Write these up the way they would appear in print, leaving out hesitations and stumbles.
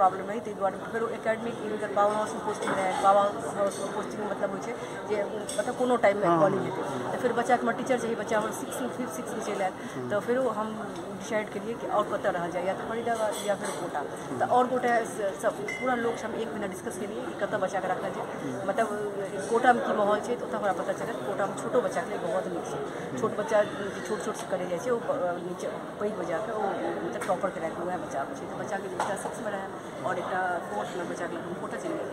Problem रही ताहि दुआरे फेर एकेडमिक पावर हाउस में पोस्टिंग रहे, पावर हाउस में पोस्टिंग मतलब होइ छै जे मतलब कोनो टाइम में कॉलेज हेतै तो फिर बच्चा के टीचर चाहिए, बच्चा हमर 5th 6 में चलि आयल तो फिर हम डिसाइड करिए कि और कतऽ रहल जाए, या तो फरीदाबाद या फिर कोटा। तो और गोटा सब पूरा लोग हम एक महीना डिस्कस करिए कि कतऽ बच्चा के रखल जाए, मतलब कोटा में की माहौल छै तो ओतऽ हमरा पता चलत कोटा में छोटो बच्चा के लिए बहुत नीक छै। छोट बच्चा छोट छोट से करे जाए नीचे पैघ बजा के मतलब टॉपर के रख वह बच्चा छै, तो बच्चा के एक 6 में रहे और एक 4th में बच्चा के कोटा चलि गेल।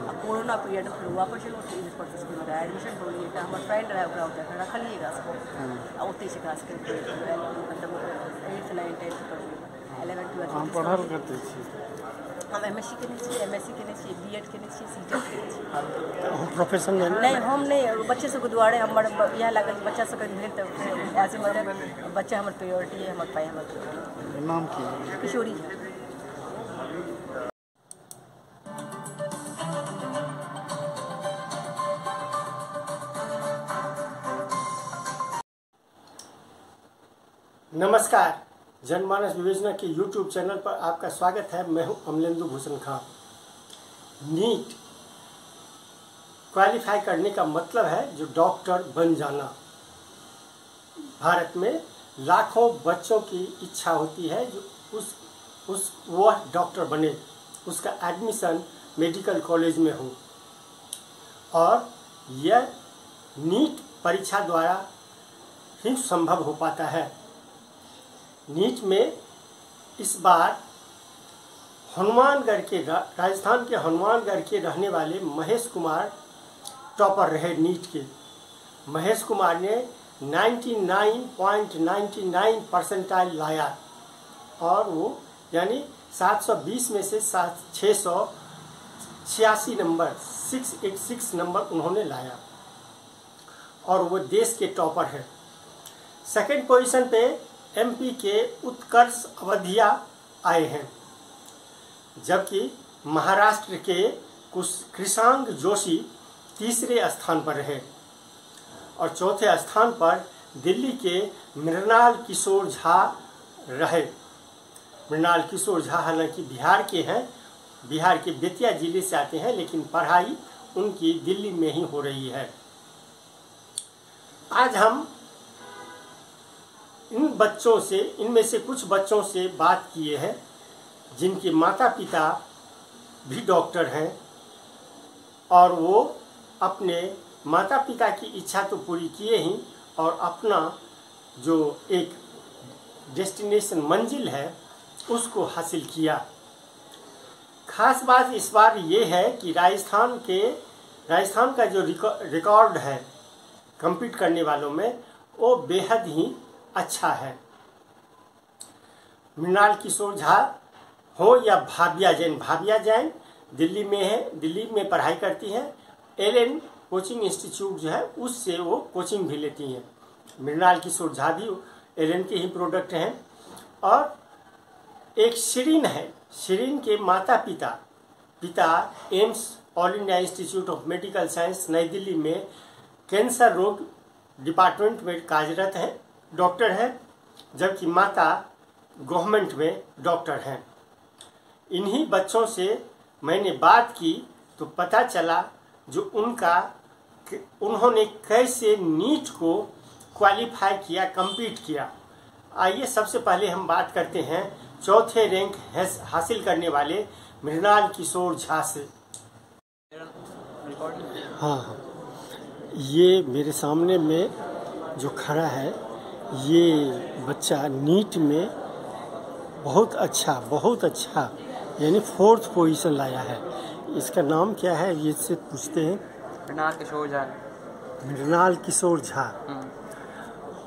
आ कोरोना पीरियड फिर वापस एलो तो इंग्लिश स्कूल में एडमिशन करलिए, एक हमर फ्रेंड रहे ओकरा ओतऽ रखलिए एकरा सबको आ ओतहि से एकरा सबके मतलब 8th 9th 10th करलिए, 11 12 हम पढ़ल करते छी। हम MSc केने छी, MSc केने छी, B.Ed केने छी, C.Tech केने छी। हम प्रोफेशन नहीं हम नहीं, बच्चे सबके दुआरे हमर यह लागल बच्चा सबके भेल तो ऐसे मतलब बच्चा हमर प्रायोरिटी है, हमर पाई हमर प्रायोरिटी। नाम की किशोरी। नमस्कार, जनमानस विवेचना के YouTube चैनल पर आपका स्वागत है। मैं हूं अमलेंदु भूषण खां। नीट क्वालिफाई करने का मतलब है जो डॉक्टर बन जाना। भारत में लाखों बच्चों की इच्छा होती है जो वह डॉक्टर बने, उसका एडमिशन मेडिकल कॉलेज में हो, और यह नीट परीक्षा द्वारा ही संभव हो पाता है। नीट में इस बार हनुमानगढ़ के राजस्थान के हनुमानगढ़ के रहने वाले महेश कुमार टॉपर रहे नीट के। महेश कुमार ने 99.99 परसेंटाइल लाया और वो यानी 720 में से 686 नंबर 686 नंबर उन्होंने लाया और वो देश के टॉपर है। सेकंड पोजीशन पे MP के उत्कर्ष अवधिया आए हैं, जबकि महाराष्ट्र के कृषांग जोशी तीसरे स्थान पर रहे और चौथे स्थान पर दिल्ली के मृणाल किशोर झा रहे। मृणाल किशोर झा हालांकि बिहार के हैं, बिहार के बेतिया जिले से आते हैं, लेकिन पढ़ाई उनकी दिल्ली में ही हो रही है। आज हम इनमें से कुछ बच्चों से बात किए हैं जिनके माता पिता भी डॉक्टर हैं और वो अपने माता पिता की इच्छा तो पूरी किए ही और अपना जो एक डेस्टिनेशन मंजिल है उसको हासिल किया। खास बात इस बार ये है कि राजस्थान का जो रिकॉर्ड है compete करने वालों में वो बेहद ही अच्छा है। मृणाल किशोर झा हो या भाविया जैन दिल्ली में है, दिल्ली में पढ़ाई करती हैं। एलन कोचिंग इंस्टीट्यूट जो है उससे वो कोचिंग भी लेती हैं। मृणाल किशोर झा भी एलन के ही प्रोडक्ट हैं। और एक शिरीन है, शिरीन के माता पिता AIIMS all India institute of medical science नई दिल्ली में कैंसर रोग डिपार्टमेंट में कार्यरत हैं, डॉक्टर हैं, जबकि माता गवर्नमेंट में डॉक्टर हैं। इन्हीं बच्चों से मैंने बात की तो पता चला जो उन्होंने कैसे नीट को क्वालिफाई किया, compete किया। आइए सबसे पहले हम बात करते हैं चौथे रैंक हासिल करने वाले मृणाल किशोर झा से। हाँ, ये मेरे सामने में जो खड़ा है ये बच्चा नीट में बहुत अच्छा यानी 4th पोजीशन लाया है। इसका नाम क्या है ये इससे पूछते हैं। मृणाल किशोर झा।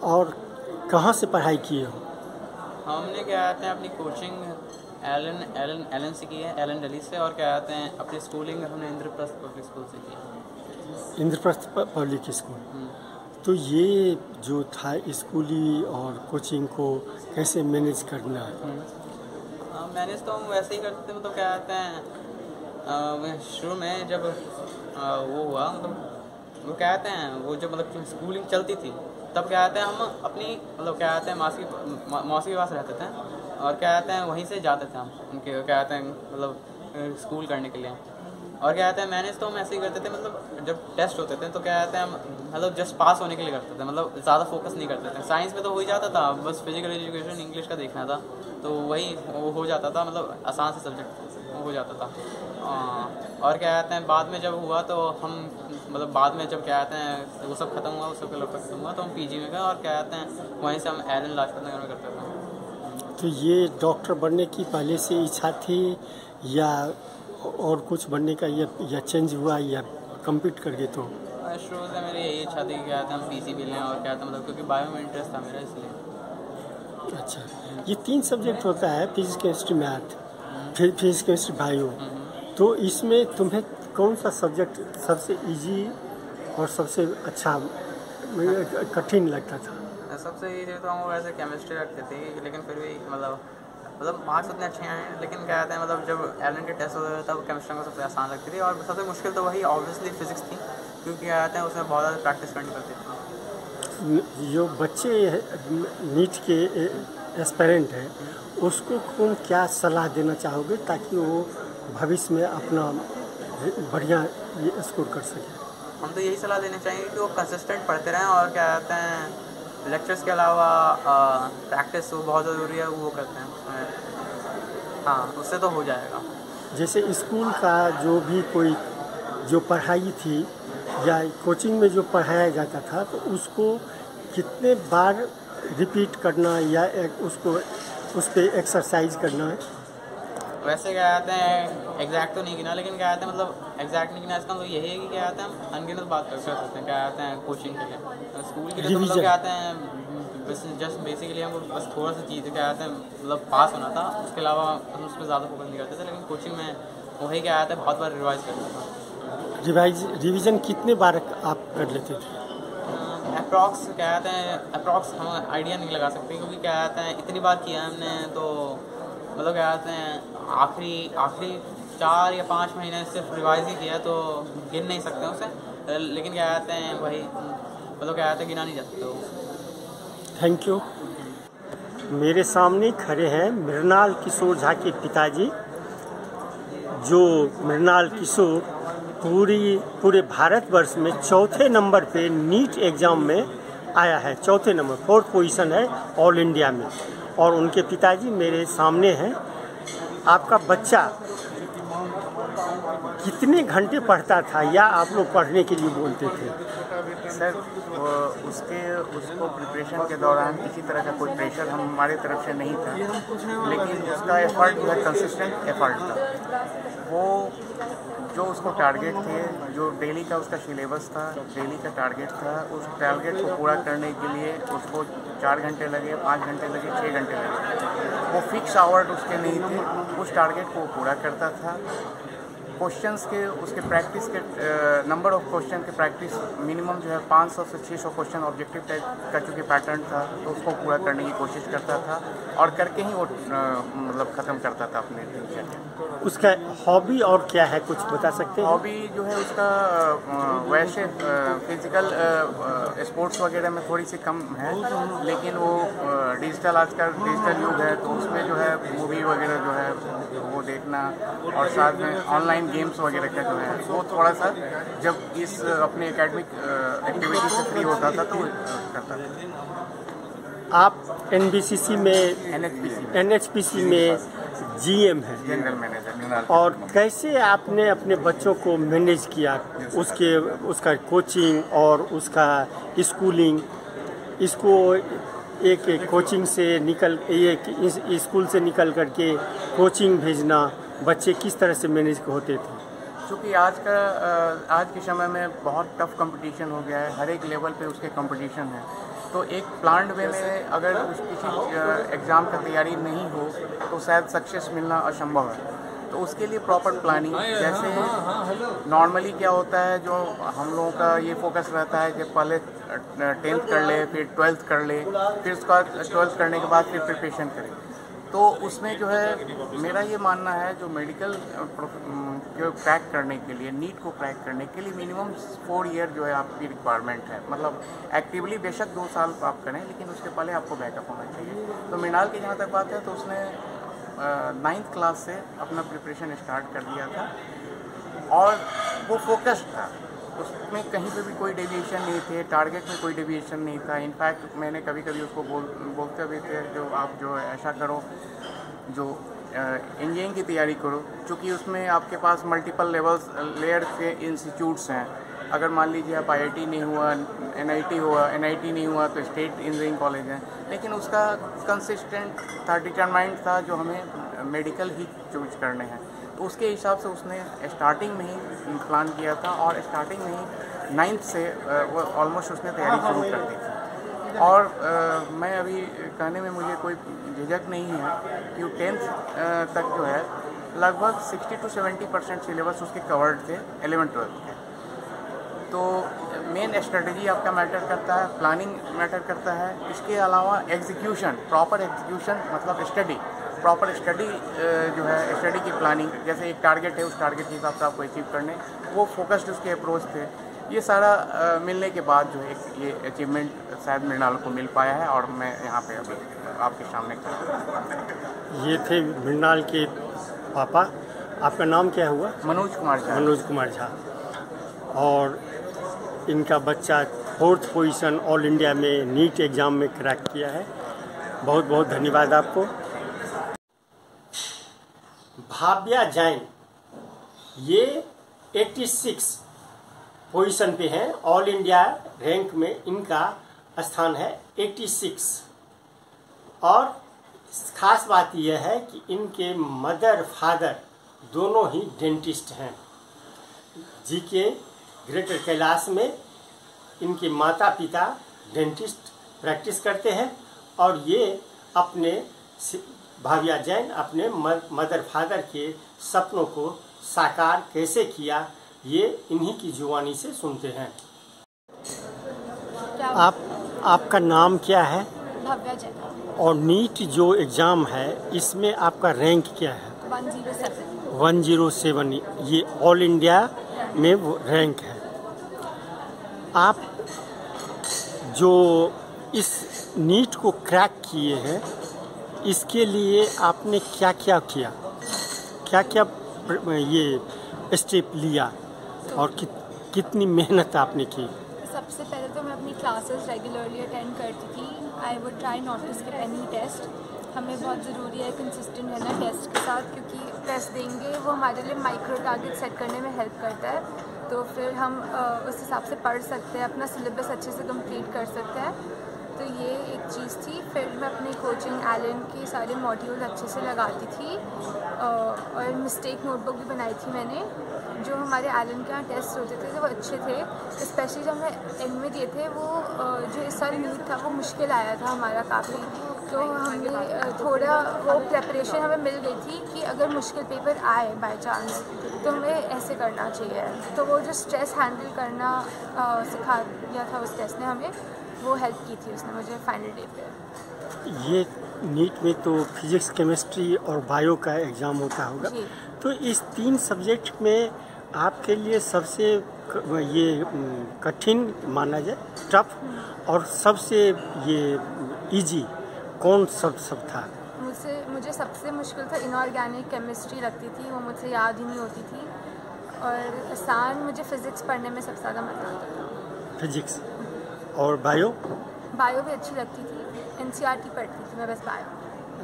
और कहाँ से पढ़ाई किए हो? हमने क्या कहते हैं अपनी कोचिंग एलन से की है, एलन दिल्ली से, और क्या कहते हैं अपनी स्कूलिंग हमने इंद्रप्रस्थ पब्लिक स्कूल से की है। Indraprastha public school. तो ये जो था स्कूली और कोचिंग को कैसे मैनेज करना है? मैनेज तो हम वैसे ही करते थे। तो क्या कहते हैं शुरू में जब वो हुआ मतलब वो क्या कहते हैं वो जब मतलब स्कूलिंग चलती थी तब क्या कहते हैं हम अपनी मतलब क्या कहते हैं मौसी के पास रहते थे। और क्या कहते हैं वहीं से जाते थे हम उनके क्या कहते हैं मतलब स्कूल करने के लिए। और क्या कहते हैं मैनेज तो हम ऐसे ही करते थे, मतलब जब टेस्ट होते थे तो क्या कहते हैं हम मतलब जस्ट पास होने के लिए करते थे, मतलब ज़्यादा फोकस नहीं करते थे। साइंस में तो हो ही जाता था, बस फिजिकल एजुकेशन इंग्लिश का देखना था तो वही वो हो जाता था, मतलब आसान से सब्जेक्ट हो जाता था। और क्या कहते हैं बाद में जब हुआ तो हम मतलब बाद में जब क्या कहते हैं वो सब खत्म हुआ, उस सब का लफड़ा खत्म हुआ तो हम पीजी में गए और क्या कहते हैं वहीं से हम एलन लाजपत नगर में करते थे। तो ये डॉक्टर बनने की पहले से इच्छा थी या और कुछ बनने का या चेंज हुआ या कंप्लीट कर गए? तो शुरू से मेरी यही इच्छा थी कि क्या कहते हैं हम पीसी भी लें और क्या कहते हैं मतलब क्योंकि बायो में इंटरेस्ट था मेरा इसलिए। अच्छा, ये 3 सब्जेक्ट होता है physics chemistry math, physics chemistry bio, तो इसमें तुम्हें कौन सा सब्जेक्ट सबसे इजी और सबसे अच्छा कठिन लगता था? सबसे इजी तो हम वैसे केमिस्ट्री रखते थे, लेकिन फिर भी मतलब मार्क्स उतने अच्छे हैं, लेकिन क्या कहते हैं मतलब जब एलन के टेस्ट होते थे तब केमिस्ट्री को सबसे आसान लगती थी और सबसे मुश्किल तो वही ऑब्वियसली फिजिक्स थी, क्योंकि क्या कहते हैं उसमें बहुत ज़्यादा प्रैक्टिस करनी पड़ती थी। जो बच्चे नीट के एस्पिरेंट हैं उसको कौन क्या सलाह देना चाहोगे ताकि वो भविष्य में अपना बढ़िया ये स्कोर कर सके? हम तो यही सलाह देना चाहेंगे कि वो कंसिस्टेंट पढ़ते रहें और क्या कहते हैं लेक्चर्स के अलावा प्रैक्टिस वो बहुत ज़रूरी है, वो करते हैं उसमें। हाँ, उससे तो हो जाएगा। जैसे स्कूल का जो भी कोई जो पढ़ाई थी या कोचिंग में जो पढ़ाया जाता था तो उसको कितने बार रिपीट करना या उसको उस पर एक्सरसाइज करना है? वैसे क्या कहते हैं एग्जैक्ट तो नहीं गिना, लेकिन क्या कहते हैं मतलब एग्जैक्ट नहीं गिना इसका मतलब यही है कि क्या कहते हैं हम अनगिनत बात कर सकते हैं क्या कहते हैं कोचिंग के लिए, स्कूल के लिए तो मतलब क्या कहते हैं जस्ट बेसिकली हमको बस थोड़ा सा चीज़ क्या कहते हैं मतलब पास होना था, उसके अलावा हम उस पर ज़्यादा फोकस नहीं करते थे। लेकिन कोचिंग में वही क्या कहते हैं बहुत बार रिवाइज करता था। रिवीजन कितने बार आप कर लेते थे? अप्रॉक्स क्या कहते हैं अप्रॉक्स हम आइडिया नहीं लगा सकते, क्योंकि क्या कहते हैं इतनी बार किया हमने तो मतलब क्या कहते हैं आखिरी 4 या 5 महीने सिर्फ रिवाइज ही किया तो गिन नहीं सकते उसे, लेकिन क्या कहते हैं वही मतलब क्या कहते हैं गिना नहीं जा सकते। Thank you. मेरे सामने खड़े हैं मृणाल किशोर झा के पिताजी, जो मृणाल किशोर पूरे भारतवर्ष में 4थे नंबर पे नीट एग्ज़ाम में आया है, 4थे नंबर 4th पोजीशन है ऑल इंडिया में, और उनके पिताजी मेरे सामने हैं। आपका बच्चा कितने घंटे पढ़ता था या आप लोग पढ़ने के लिए बोलते थे? सर उसको प्रिपरेशन के दौरान किसी तरह का कोई प्रेशर हमारे तरफ से नहीं था, लेकिन उसका एफर्ट जो है कंसिस्टेंट एफर्ट था। वो जो उसको टारगेट थे, जो डेली का उसका सिलेबस था, डेली का टारगेट था, उस टारगेट को पूरा करने के लिए उसको 4 घंटे लगे, 5 घंटे लगे, 6 घंटे लगे। वो फिक्स आवर्स उसके नहीं थे, उस टारगेट को पूरा करता था। क्वेश्चंस के उसके प्रैक्टिस के नंबर ऑफ क्वेश्चन के प्रैक्टिस मिनिमम जो है 500 से 600 क्वेश्चन ऑब्जेक्टिव टाइप का चूँकि पैटर्न था तो उसको पूरा करने की कोशिश करता था और करके ही वो मतलब ख़त्म करता था अपने दिनचर्या। उसका हॉबी और क्या है, कुछ बता सकते हैं? हॉबी जो है उसका वैसे फिजिकल स्पोर्ट्स वगैरह में थोड़ी सी कम है, लेकिन वो डिजिटल आजकल डिजिटल युग है तो उसमें जो है मूवी वगैरह जो है वो देखना और साथ में ऑनलाइन गेम्स वगैरह का जो है वो थोड़ा सा जब इस अपने एकेडमिक एक्टिविटी से फ्री होता था तो करता था। आप NBCC में NHPC में GM है, जनरल मैनेजर। और कैसे आपने अपने बच्चों को मैनेज किया, उसका कोचिंग और उसका स्कूलिंग, इसको एक कोचिंग से स्कूल से निकल करके कोचिंग भेजना, बच्चे किस तरह से मैनेज होते थे? क्योंकि आज के समय में बहुत टफ कंपटीशन हो गया है, हर एक लेवल पे उसके कंपटीशन है, तो एक प्लान्ड वे में अगर किसी एग्ज़ाम का तैयारी नहीं हो तो शायद सक्सेस मिलना असंभव है। तो उसके लिए प्रॉपर प्लानिंग, जैसे नॉर्मली क्या होता है जो हम लोगों का ये फोकस रहता है कि पहले 10th कर ले, फिर 12th कर ले, फिर उसका 12th करने के बाद फिर प्रिपरेशन करें। तो उसमें जो है मेरा ये मानना है जो मेडिकल को क्रैक करने के लिए, नीट को क्रैक करने के लिए मिनिमम 4 ईयर जो है आपकी रिक्वायरमेंट है। मतलब एक्टिवली बेशक 2 साल आप करें, लेकिन उसके पहले आपको बैकअप होना चाहिए। तो मृणाल की जहाँ तक बात है तो उसने 9th क्लास से अपना प्रिपरेशन स्टार्ट कर दिया था और वो फोकस्ड था, उसमें कहीं पे भी कोई डेविएशन नहीं थे, टारगेट में कोई डेविएशन नहीं था। इनफैक्ट मैंने कभी कभी उसको बोलते हुए थे जो आप जो है ऐसा करो, जो इंजीनियरिंग की तैयारी करो, क्योंकि उसमें आपके पास मल्टीपल लेयर के इंस्टीट्यूट्स हैं। अगर मान लीजिए आप IIT नहीं हुआ, NIT हुआ, NIT नहीं हुआ तो स्टेट इंजीनियरिंग कॉलेज है, लेकिन उसका कंसिस्टेंट था, डिटरमाइंड था जो हमें मेडिकल ही चूज करने हैं। तो उसके हिसाब से उसने स्टार्टिंग में ही प्लान किया था और स्टार्टिंग में ही 9th से वो ऑलमोस्ट उसने तैयारी शुरू कर दी थी। और मैं अभी कहने में मुझे कोई झिझक नहीं है कि वो 10th तक जो है लगभग 60 to 70% सिलेबस उसके कवर्ड थे 11th-12th के। तो मेन स्ट्रेटजी आपका मैटर करता है, प्लानिंग मैटर करता है, इसके अलावा एग्जीक्यूशन, प्रॉपर एग्जीक्यूशन मतलब स्टडी, प्रॉपर स्टडी जो है स्टडी की प्लानिंग, जैसे एक टारगेट है उस टारगेट के हिसाब से आपको अचीव करने, वो फोकस्ड उसके अप्रोच थे। ये सारा मिलने के बाद जो है ये अचीवमेंट शायद मृणाल को मिल पाया है और मैं यहाँ पे अभी आपके सामने खड़ा। ये थे मृणाल के पापा। आपका नाम क्या हुआ? मनोज कुमार झा। मनोज कुमार झा। और इनका बच्चा 4th पोजीशन ऑल इंडिया में नीट एग्ज़ाम में क्रैक किया है। बहुत बहुत धन्यवाद आपको। भाव्या जैन ये 86 पोजीशन पे हैं, ऑल इंडिया रैंक में इनका स्थान है 86। और खास बात यह है कि इनके मदर फादर दोनों ही डेंटिस्ट हैं। GK ग्रेटर कैलाश में इनके माता पिता डेंटिस्ट प्रैक्टिस करते हैं और ये अपने भाव्या जैन अपने मदर फादर के सपनों को साकार कैसे किया ये इन्हीं की जुबानी से सुनते हैं। आपका नाम क्या है? भाव्या जैन। और नीट जो एग्ज़ाम है इसमें आपका रैंक क्या है? 107। 107 ये ऑल इंडिया में वो रैंक है। आप जो इस नीट को क्रैक किए हैं इसके लिए आपने क्या क्या किया, क्या क्या ये स्टेप लिया और कितनी मेहनत आपने की? सबसे पहले तो मैं अपनी क्लासेस रेगुलरली अटेंड करती थी। I would try not to skip any test. हमें बहुत ज़रूरी है कंसिस्टेंट रहना टेस्ट के साथ, क्योंकि टेस्ट देंगे वो हमारे लिए माइक्रो टारगेट सेट करने में हेल्प करता है। तो फिर हम उस हिसाब से पढ़ सकते हैं, अपना सिलेबस अच्छे से कंप्लीट कर सकते हैं। तो ये एक चीज़ थी। फिर मैं अपनी कोचिंग एलन के सारे मॉड्यूल अच्छे से लगाती थी और मिस्टेक नोटबुक भी बनाई थी मैंने। जो हमारे एलन के यहाँ टेस्ट होते थे वो अच्छे थे, स्पेशली जब मैं एंड में दिए थे वो जो इस साल नीट था वो मुश्किल आया था हमारा काफ़ी। तो हमने थोड़ा वो प्रेपरेशन हमें मिल गई थी कि अगर मुश्किल पेपर आए बाय चांस तो हमें ऐसे करना चाहिए। तो वो जो स्ट्रेस हैंडल करना सिखा दिया था उस टेस्ट ने हमें, वो हेल्प की थी उसने मुझे फाइनल डे पे। ये नीट में तो फिजिक्स, केमिस्ट्री और बायो का एग्ज़ाम होता होगा, तो इस 3 सब्जेक्ट में आपके लिए सबसे ये कठिन माना जाए, टफ, और सबसे ये इजी कौन सब था? मुझे सबसे मुश्किल था इनऑर्गेनिक केमिस्ट्री लगती थी, वो मुझसे याद ही नहीं होती थी। और आसान मुझे फ़िज़िक्स पढ़ने में सबसे ज़्यादा मज़ा आता था। फिजिक्स और बायो भी अच्छी लगती थी। NCERT पढ़ती थी मैं बस बायो।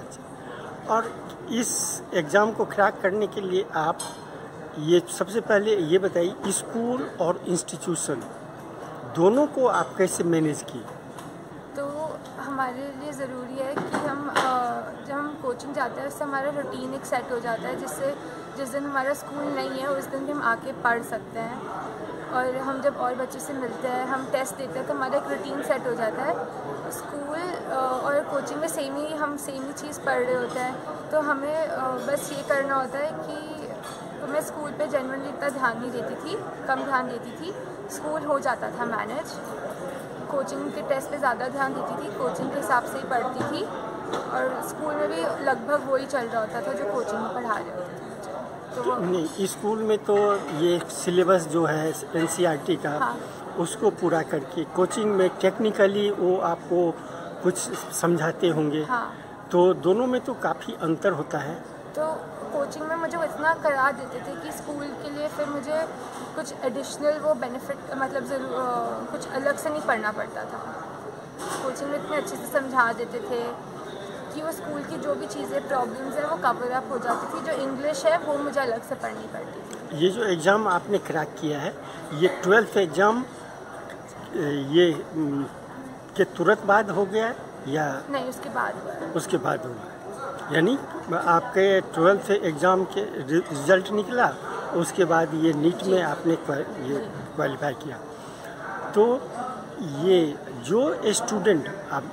अच्छा। और इस एग्ज़ाम को क्रैक करने के लिए आप ये सबसे पहले ये बताइए, स्कूल और इंस्टीट्यूशन दोनों को आप कैसे मैनेज किए? तो हमारे लिए ज़रूरी है कि हम जब हम कोचिंग जाते हैं उससे हमारा रूटीन एक सेट हो जाता है, जिससे जिस दिन हमारा स्कूल नहीं है उस दिन भी हम आके पढ़ सकते हैं। और हम जब और बच्चे से मिलते हैं, हम टेस्ट देते हैं, तो हमारा एक रूटीन सेट हो जाता है। स्कूल और कोचिंग में हम सेम ही चीज़ पढ़ रहे होते हैं। तो हमें बस ये करना होता है कि मैं स्कूल पे जेन्युइनली इतना ध्यान नहीं देती थी, कम ध्यान देती थी। स्कूल हो जाता था मैनेज, कोचिंग के टेस्ट पे ज़्यादा ध्यान देती थी, कोचिंग के हिसाब से ही पढ़ती थी। और स्कूल में भी लगभग वही चल रहा होता था जो कोचिंग में पढ़ा रहे होते थे। तो वो नहीं, स्कूल में तो ये सिलेबस जो है NCERT का, हाँ। उसको पूरा करके कोचिंग में टेक्निकली वो आपको कुछ समझाते होंगे। हाँ। तो दोनों में तो काफ़ी अंतर होता है। तो कोचिंग में मुझे इतना करा देते थे कि स्कूल के लिए फिर मुझे कुछ एडिशनल वो बेनिफिट मतलब कुछ अलग से नहीं पढ़ना पड़ता था। कोचिंग में इतने अच्छे से समझा देते थे कि वो स्कूल की जो भी चीज़ें प्रॉब्लम्स हैं वो कवर अप हो जाती थी। जो इंग्लिश है वो मुझे अलग से पढ़नी पड़ती थी। ये जो एग्ज़ाम आपने क्रैक किया है, ये 12th एग्ज़ाम ये के तुरंत बाद हो गया या नहीं, उसके बाद हुआ है। उसके बाद हुआ? यानी आपके 12th एग्ज़ाम के रिजल्ट निकला, उसके बाद ये नीट में आपने ये क्वालिफाई किया। तो ये जो स्टूडेंट अब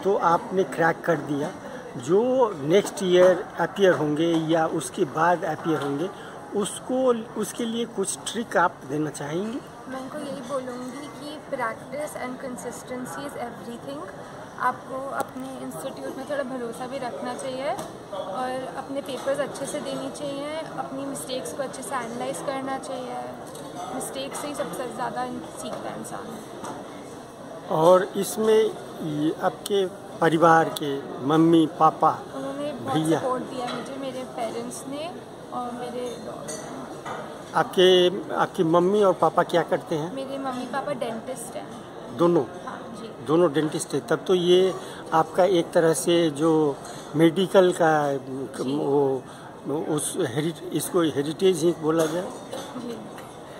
तो आपने क्रैक कर दिया, जो नेक्स्ट ईयर अपीयर होंगे या उसके बाद अपीयर होंगे, उसके लिए कुछ ट्रिक आप देना चाहेंगे? मैं इनको यही बोलूँगी कि practice and consistency is everything. आपको अपने इंस्टीट्यूट में थोड़ा भरोसा भी रखना चाहिए और अपने पेपर्स अच्छे से देनी चाहिए, अपनी मिस्टेक्स को अच्छे से एनालाइज करना चाहिए। मिस्टेक्स से ही सबसे ज़्यादा सीखता है इंसान। और इसमें ये आपके परिवार के मम्मी पापा उन्होंने बहुत भैया सपोर्ट दिया मुझे, मेरे पेरेंट्स ने और मेरे आपकी मम्मी और पापा क्या करते हैं? मेरे मम्मी पापा डेंटिस्ट हैं। दोनों? हाँ जी। दोनों डेंटिस्ट है। तब तो ये आपका एक तरह से जो मेडिकल का वो इसको हेरिटेज ही बोला जाए, जी।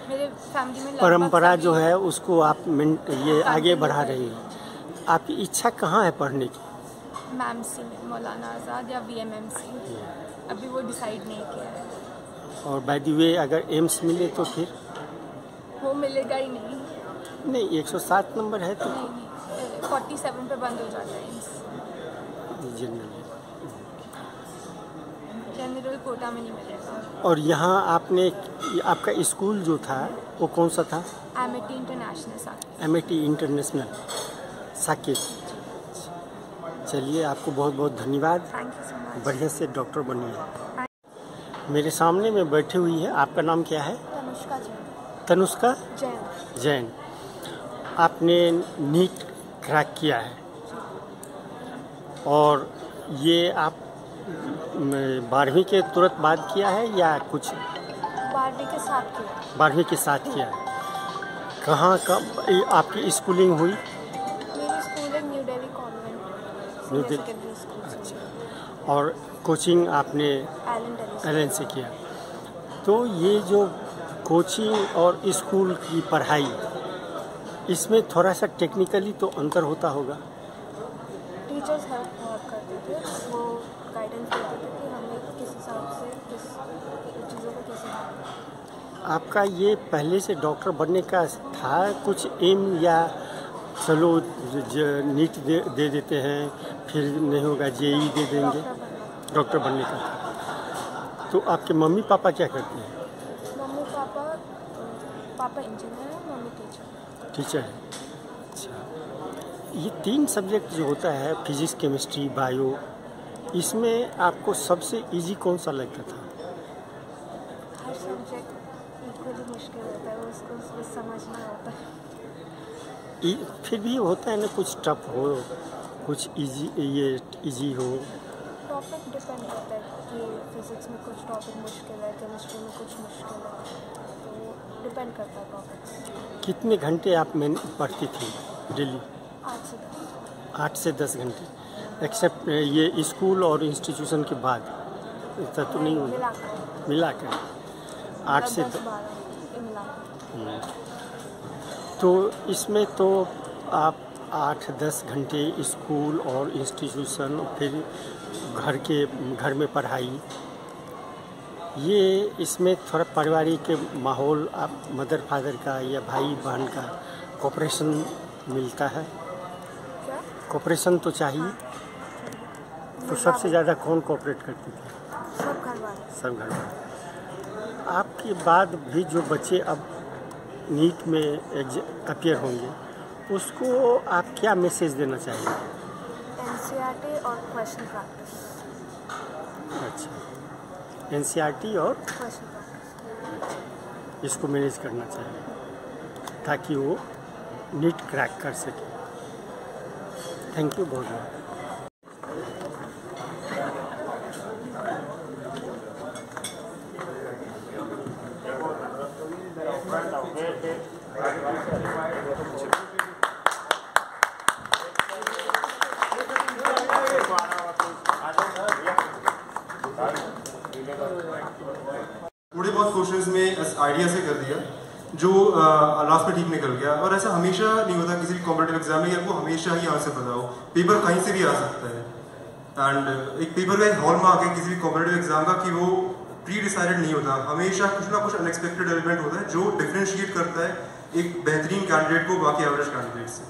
मेरे फैमिली में परंपरा जो है उसको आप ये आगे बढ़ा रही हैं। आपकी इच्छा कहाँ है पढ़ने की? MAMC में, मौलाना आज़ाद या VMMC, अभी वो डिसाइड नहीं किया है। और बाय द वे अगर एम्स मिले तो फिर? वो मिलेगा ही नहीं। नहीं, 107 नंबर है तो नहीं, 47 पे बंद हो जाता है एम्स। जनरल कोटा में नहीं मिलेगा। और यहाँ आपका स्कूल जो था वो कौन सा था? Amity international Saket. Amity international Saket. चलिए, आपको बहुत बहुत धन्यवाद। Thank you so much. बढ़िया से डॉक्टर बनिए। मेरे सामने में बैठी हुई है, आपका नाम क्या है? तनुष्का जैन। तनुष्का जैन। जैन। आपने नीट क्रैक किया है और ये आप 12वीं के तुरंत बाद किया है या कुछ? 12वीं के साथ किया। 12वीं के साथ किया है। कहाँ आपकी स्कूलिंग हुई? मेरी स्कूल है new Delhi convent new Delhi. Secondary school. अच्छा। और कोचिंग आपने एलन से किया। तो ये जो कोचिंग और स्कूल की पढ़ाई, इसमें थोड़ा सा टेक्निकली तो अंतर होता होगा? टीचर्स हेल्प बहुत करते थे, वो गाइडेंस देते थे कि हमें किस हिसाब से किस चीज़ों को कैसे करना। आपका ये पहले से डॉक्टर बनने का था कुछ एम, या चलो नीट दे देते हैं फिर नहीं होगा JEE दे देंगे? डॉक्टर बनने का था। तो आपके मम्मी पापा क्या करते हैं? मम्मी पापा इंजीनियर है, मम्मी टीचर है। अच्छा। ये 3 सब्जेक्ट जो होता है, फिजिक्स केमिस्ट्री बायो, इसमें आपको सबसे इजी कौन सा लगता था? हर सब्जेक्ट इक्वली मुश्किल होता है, उसको समझना होता है। फिर भी होता है ना, कुछ टफ हो कुछ इजी हो। टॉपिक डिपेंड करता है कि फिजिक्स में कुछ टॉपिक मुश्किल है, केमिस्ट्री में कुछ मुश्किल है, तो डिपेंड करता है टॉपिक। कितने घंटे आप पढ़ती थी डेली? 8 से 10 घंटे। एक्सेप्ट ये स्कूल और इंस्टीट्यूशन के बाद इतना तो नहीं होगा? मिलाकर 8 से 10। तो इसमें तो आप 8-10 घंटे स्कूल और इंस्टीट्यूशन, फिर घर में पढ़ाई, ये इसमें थोड़ा पारिवारिक माहौल, आप मदर फादर का या भाई बहन का कोऑपरेशन मिलता है? कोऑपरेशन तो चाहिए। तो सबसे ज़्यादा कौन कोऑपरेट करती थी? सब घर वाले। सब घर वाले। आपके बाद भी जो बच्चे अब नीट में अपीयर होंगे, उसको आप क्या मैसेज देना चाहिए? NCERT NCERT और क्वेश्चन प्रैक्टिस। अच्छा, NCERT और क्वेश्चन प्रैक्टिस इसको मैनेज करना चाहिए ताकि वो नीट क्रैक कर सके। थैंक यू बहुत बहुत। थोड़े बहुत क्वेश्चंस में आइडिया से कर दिया जो लास्ट में ठीक निकल गया। और ऐसा हमेशा नहीं होता किसी भी कॉम्पिटिटिव एग्जाम में कि आपको हमेशा ही आंसर पता हो, पेपर कहीं से भी आ सकता है। एंड एक पेपर का एक हॉलमार्क है किसी भी कॉम्पिटिटिव एग्जाम का कि वो प्री डिसाइडेड नहीं होता, हमेशा कुछ ना कुछ अनएक्सपेक्टेड एलिमेंट होता है जो डिफरेंशिएट करता है एक बेहतरीन कैंडिडेट को बाकी एवरेज कैंडिडेट से।